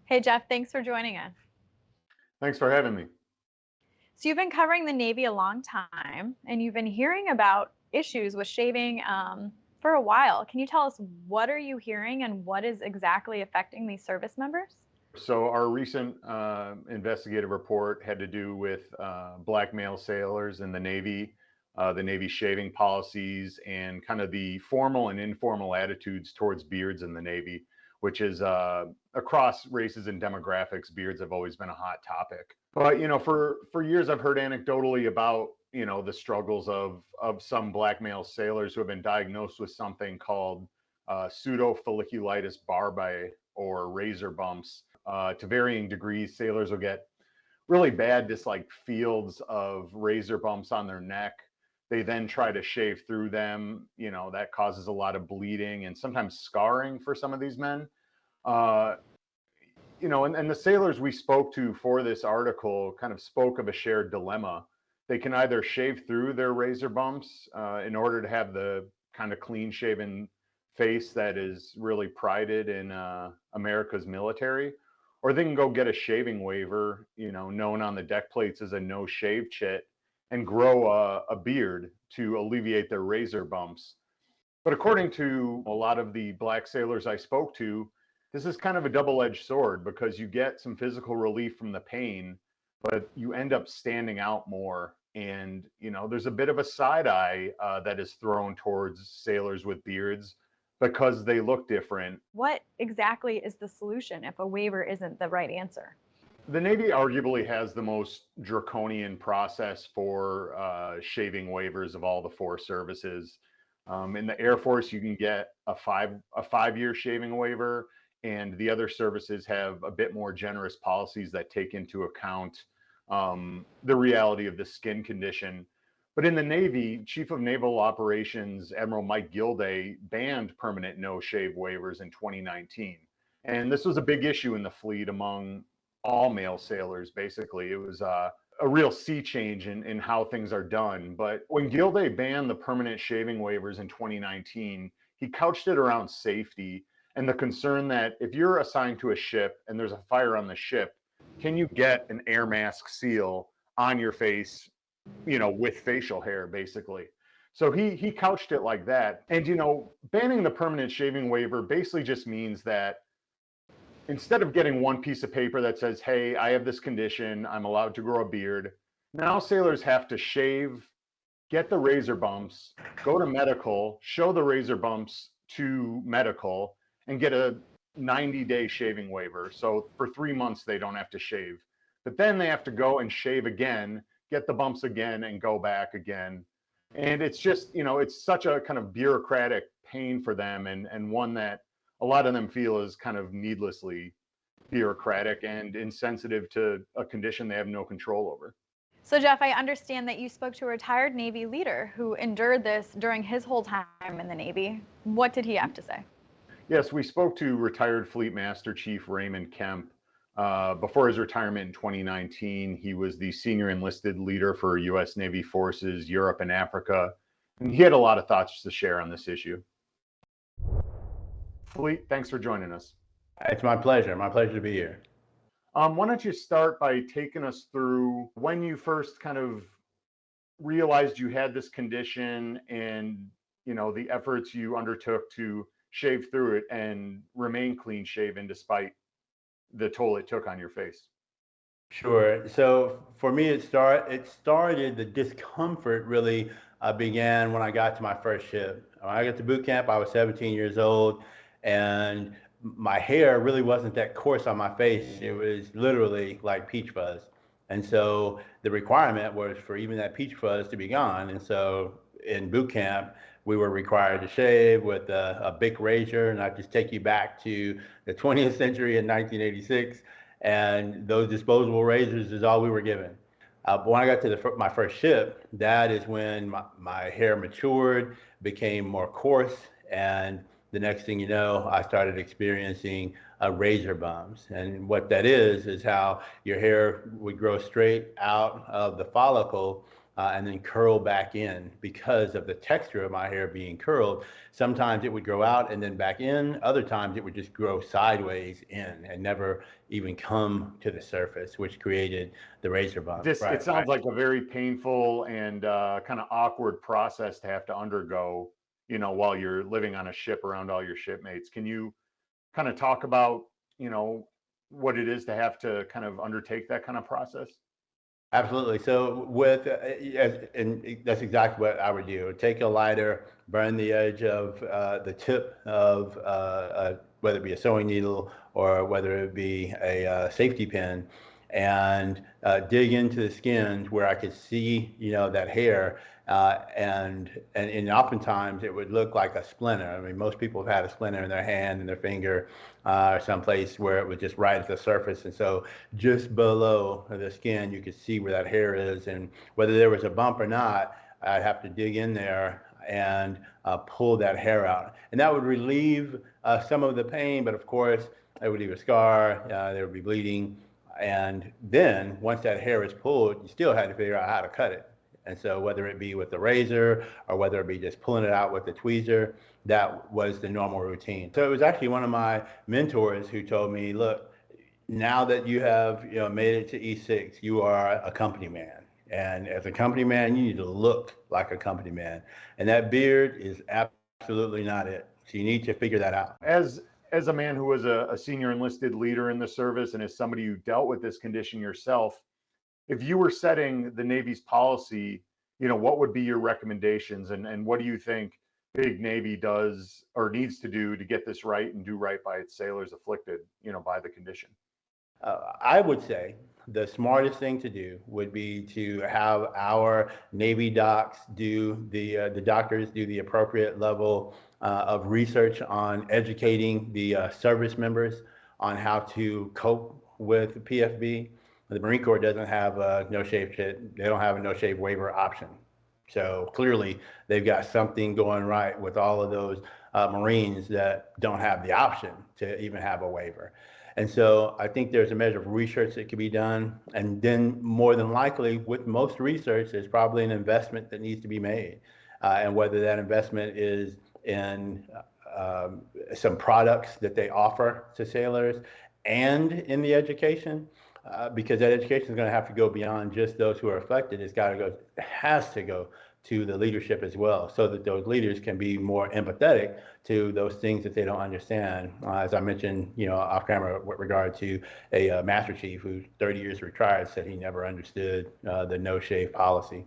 Hey, Jeff, thanks for joining us. Thanks for having me. So, you've been covering the Navy a long time, and you've been hearing about issues with shaving for a while. Can you tell us what are you hearing and what is exactly affecting these service members? So, our recent investigative report had to do with black male sailors in the Navy shaving policies, and kind of the formal and informal attitudes towards beards in the Navy, which is across races and demographics. Beards have always been a hot topic. But for years, I've heard anecdotally about the struggles of some black male sailors who have been diagnosed with something called pseudofolliculitis barbae, or razor bumps. To varying degrees, sailors will get really bad, just like fields of razor bumps on their neck. They then try to shave through them. That causes a lot of bleeding and sometimes scarring for some of these men. Uh, and the sailors we spoke to for this article kind of spoke of a shared dilemma. They can either shave through their razor bumps in order to have the kind of clean shaven face that is really prided in America's military, or they can go get a shaving waiver, known on the deck plates as a no shave chit, and grow a beard to alleviate their razor bumps. But according to a lot of the black sailors I spoke to, this is kind of a double-edged sword, because you get some physical relief from the pain, but you end up standing out more. And there's a bit of a side eye that is thrown towards sailors with beards because they look different. What exactly is the solution if a waiver isn't the right answer? The Navy arguably has the most draconian process for shaving waivers of all the four services. In the Air Force, you can get a 5-year shaving waiver, and the other services have a bit more generous policies that take into account the reality of the skin condition. But in the Navy, Chief of Naval Operations Admiral Mike Gilday banned permanent no-shave waivers in 2019. And this was a big issue in the fleet among all male sailors. Basically, it was a real sea change in how things are done. But when Gilday banned the permanent shaving waivers in 2019, he couched it around safety and the concern that if you're assigned to a ship and there's a fire on the ship, can you get an air mask seal on your face, with facial hair, basically? So he couched it like that. And banning the permanent shaving waiver basically just means that instead of getting one piece of paper that says, hey, I have this condition, I'm allowed to grow a beard, now sailors have to shave, get the razor bumps, go to medical, show the razor bumps to medical, and get a 90-day shaving waiver. So for 3 months, they don't have to shave. But then they have to go and shave again, get the bumps again, and go back again. And it's just, it's such a kind of bureaucratic pain for them, and one that a lot of them feel is kind of needlessly bureaucratic and insensitive to a condition they have no control over. So, Jeff, I understand that you spoke to a retired Navy leader who endured this during his whole time in the Navy. What did he have to say? Yes, we spoke to retired Fleet Master Chief Raymond Kemp. Before his retirement in 2019, he was the senior enlisted leader for U.S. Navy forces, Europe and Africa, and he had a lot of thoughts to share on this issue. Fleet, thanks for joining us. It's my pleasure. My pleasure to be here. Why don't you start by taking us through when you first kind of realized you had this condition, and the efforts you undertook to shave through it and remain clean shaven despite the toll it took on your face. Sure. So for me, it started, the discomfort really began when I got to my first ship. When I got to boot camp, I was 17 years old, and my hair really wasn't that coarse on my face. It was literally like peach fuzz. And so the requirement was for even that peach fuzz to be gone. And so in boot camp, we were required to shave with a big razor, and I just take you back to the 20th century in 1986, and those disposable razors is all we were given. But when I got to my first ship, that is when my hair matured, became more coarse, and the next thing you know, I started experiencing razor bumps. And what that is how your hair would grow straight out of the follicle and then curl back in because of the texture of my hair being curled. Sometimes it would grow out and then back in. Other times it would just grow sideways in and never even come to the surface, which created the razor bump. It sounds like a very painful and kind of awkward process to have to undergo, while you're living on a ship around all your shipmates. Can you kind of talk about, what it is to have to kind of undertake that kind of process? Absolutely. So and that's exactly what I would do. Take a lighter, burn the edge of the tip of whether it be a sewing needle or whether it be a safety pin, and dig into the skin where I could see, that hair. And oftentimes it would look like a splinter. I mean, most people have had a splinter in their hand and their finger, or someplace where it was just right at the surface. And so just below the skin, you could see where that hair is. And whether there was a bump or not, I'd have to dig in there and pull that hair out. And that would relieve some of the pain, but of course, it would leave a scar, there would be bleeding. And then once that hair is pulled, you still had to figure out how to cut it. And so whether it be with the razor or whether it be just pulling it out with the tweezer, that was the normal routine. So it was actually one of my mentors who told me, look, now that you have made it to E6, you are a company man. And as a company man, you need to look like a company man. And that beard is absolutely not it. So you need to figure that out. As a man who was a senior enlisted leader in the service, and as somebody who dealt with this condition yourself, if you were setting the Navy's policy, what would be your recommendations, and what do you think Big Navy does or needs to do to get this right and do right by its sailors afflicted, by the condition? I would say the smartest thing to do would be to have our Navy docs the doctors do the appropriate level of research on educating the service members on how to cope with PFB. The Marine Corps doesn't have a no-shave kit. They don't have a no-shave waiver option. So clearly they've got something going right with all of those Marines that don't have the option to even have a waiver. And so I think there's a measure of research that could be done. And then more than likely, with most research, there's probably an investment that needs to be made. And whether that investment is in some products that they offer to sailors and in the education, because that education is going to have to go beyond just those who are affected. It has to go to the leadership as well, so that those leaders can be more empathetic to those things that they don't understand. As I mentioned, off camera, with regard to a Master Chief who's 30 years retired, said he never understood the no shave policy.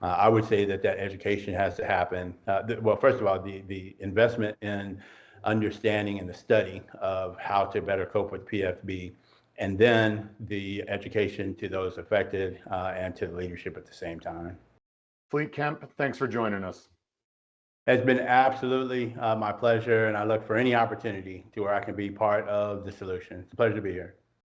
I would say that education has to happen. Well, first of all, the investment in understanding and the study of how to better cope with PFB, and then the education to those affected and to the leadership at the same time. Fleet Kemp, thanks for joining us. It's been absolutely my pleasure, and I look for any opportunity to where I can be part of the solution. It's a pleasure to be here.